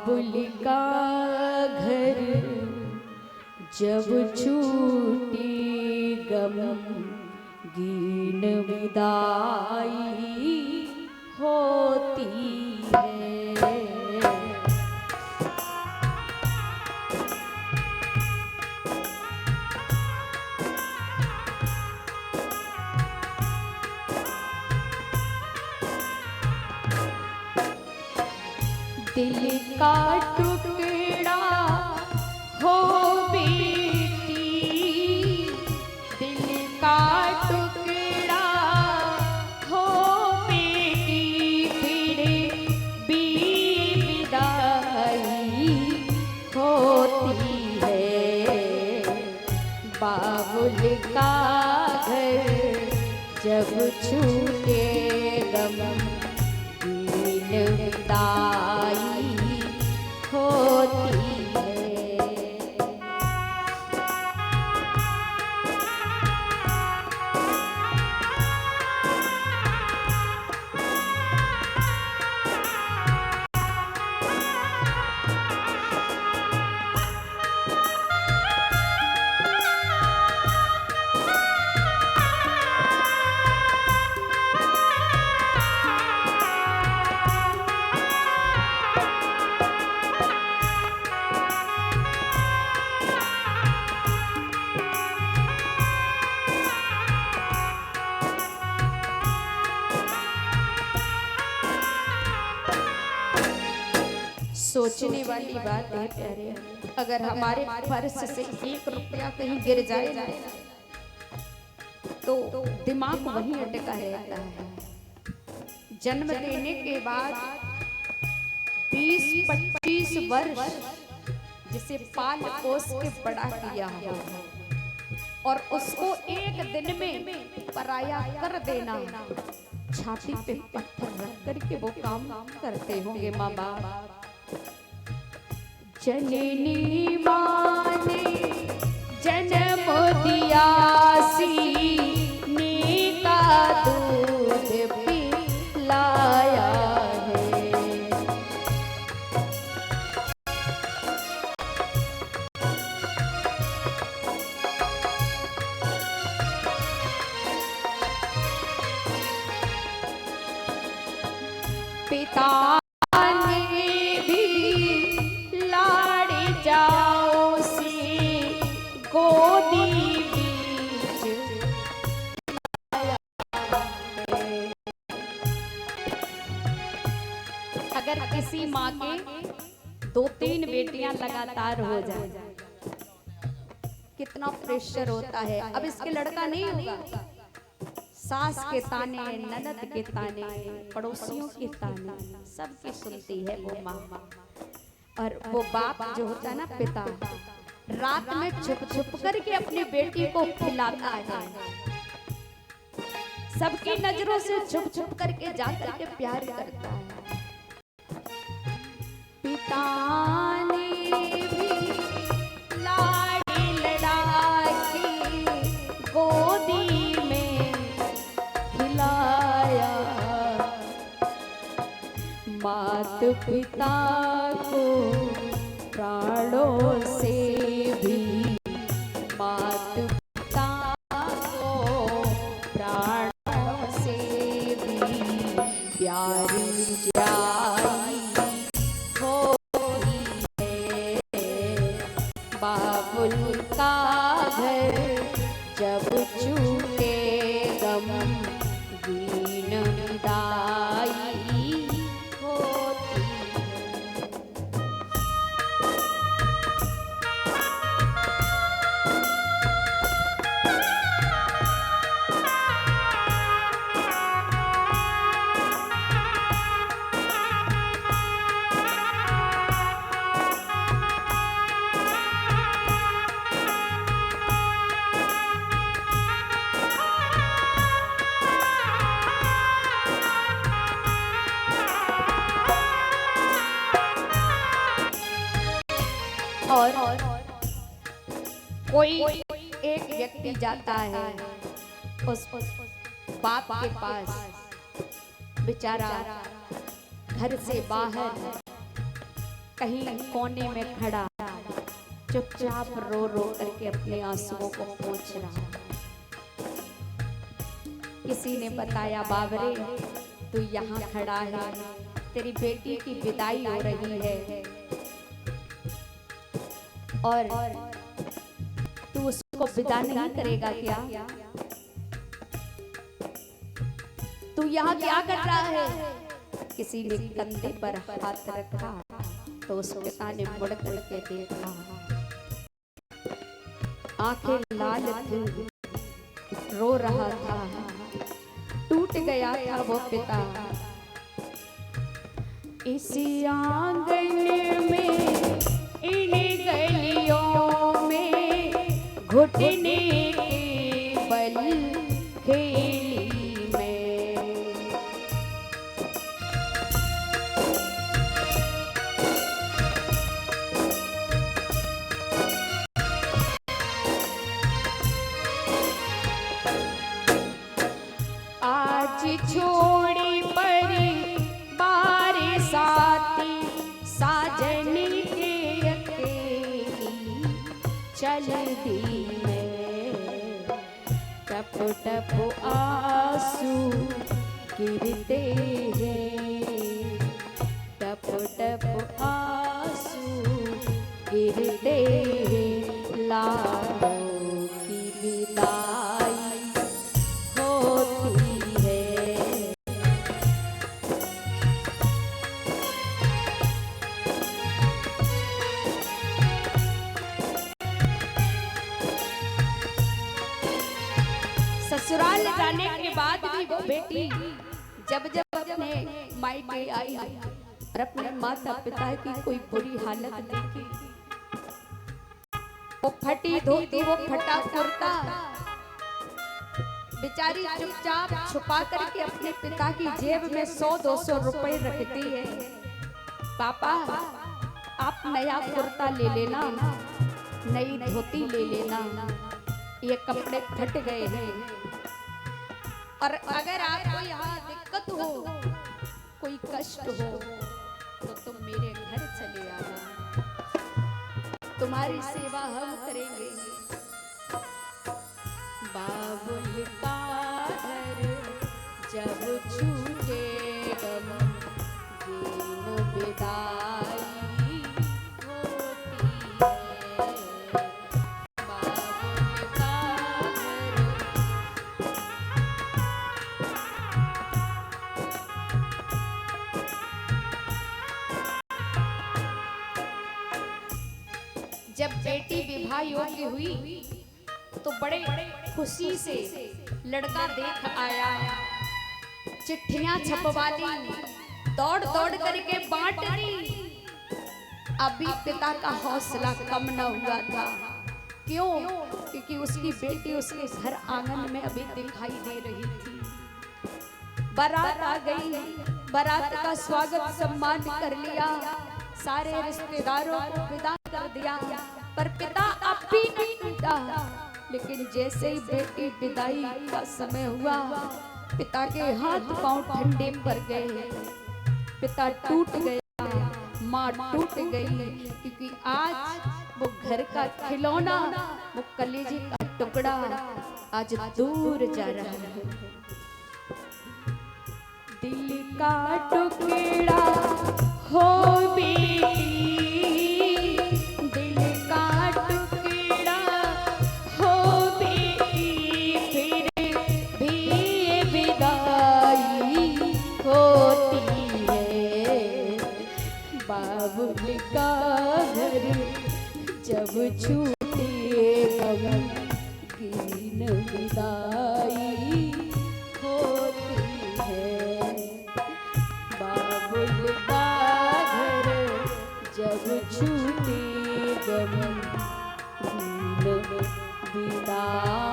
बाबुल का घर जब छूटी गम गीन विदाई होती है। दिल का टुकड़ा हो बेटी, दिल का टुकड़ा हो बेटी, फिर भी विदाई होती है। बाबुल का घर जब छूटे गम गीन विदाई होती है। सोचने वाली बात है प्यारे, अगर हमारे पर्स से 1 रुपया कहीं गिर जाए ना तो दिमाग वहीं अटका रहता है। जन्म लेने के बाद 20-25 वर्ष जिसे पाल पोस के बड़ा किया हो और उसको एक दिन में पराया कर देना, छाती पे पत्थर रख करके वो काम करते होंगे माँ बाप। जननी माँ ने जन्म दिया, सीने का दूध पिलाया है। पिता अगर किसी माँ के 2-3 बेटियां लगातार हो जाए कितना प्रेशर होता है। अब इसके लड़का नहीं होगा, सास के ताने, ननद के ताने, पड़ोसियों के ताने सबकी सुनती है वो माँ। और वो बाप जो होता है ना, पिता, रात में छुप छुप करके अपनी बेटी को खिलाता है, सबकी नजरों से छुप छुप करके जाकर के प्यार करता है। पिता ने भी लाड़ी लड़ा के गोदी में खिलाया, मात पिता को प्राणों से भी, मात पिता को प्राणों से भी प्यारी जाई होती है। बाबुल का घर जब छूटे गम गीन विदाई होती है। और कोई एक व्यक्ति जाता है उस बाप के पास, बेचारा घर से बाहर कहीं कोने में खड़ा चुपचाप रो रो करके अपने आंसुओं को पोंछ रहा। किसी ने बताया, बाबरे तू यहाँ खड़ा है, तेरी बेटी की विदाई हो रही है और तू उसको विदा नहीं करेगा क्या? तू यहाँ क्या कर रहा है? किसी ने कंधे पर हाथ रखा तो उस पिता ने मुड़ करके देखा, आंखें लाल थी, रो रहा था, टूट गया था वो पिता। इस आंगन में इन गलियों में घुटने के बल खेली मैं। आज छोड़ी परी बारिश आती साजनी के अकेली चल दी मैं। टप टप आंसू गिरते हैं, टप टप आंसू गिरते हैं, लाडों की विदाई होती है। ससुराल जाने के बाद भी वो बेटी जब जब अपने मायके आई और अपने माता पिता की कोई बुरी हालत देखी, वो फटी धोती, वो फटा कुर्ता, बेचारी चुपचाप छुपा करके अपने पिता की जेब में 100-200 रुपए रखती है। पापा आप नया कुर्ता ले लेना, नई धोती ले लेना, ये कपड़े फट गए हैं और अगर आपको यहाँ दिक्कत हो, कोई कष्ट हो तो तुम मेरे घर चले आना, तुम्हारी सेवा हम करेंगे। बाबुल का घर जब छूटे गम दीन विदाई जब बेटी विवाह योग्य हुई तो बड़े खुशी से लड़का देख आया, चिट्ठियां छपवा दी, दौड़ दौड़ करके बांट दी। अभी पिता का हौसला कम न हुआ था। क्यों? क्योंकि उसकी बेटी उसके घर आंगन में अभी दिखाई दे रही थी। बारात आ गई, बारात का स्वागत सम्मान कर लिया, सारे रिश्तेदारों को विदा कर दिया, पर पिता अब भी नहीं टूटा। लेकिन जैसे ही बेटी विदाई का समय हुआ, पिता के हाथ पांव ठंडे पड़ गए, पिता टूट गया, माँ टूट गई, क्योंकि आज वो घर का खिलौना, वो कलेजे का टुकड़ा आज दूर जा रहा है। दिल का टुकड़ा हो बेटी, दिल का टुकड़ा हो बेटी, फिर भी विदाई होती है। बाबुल का घर जब छूटे गमगीन विदाई होती है। बाबुल का घर जब छूटे गमगीन विदाई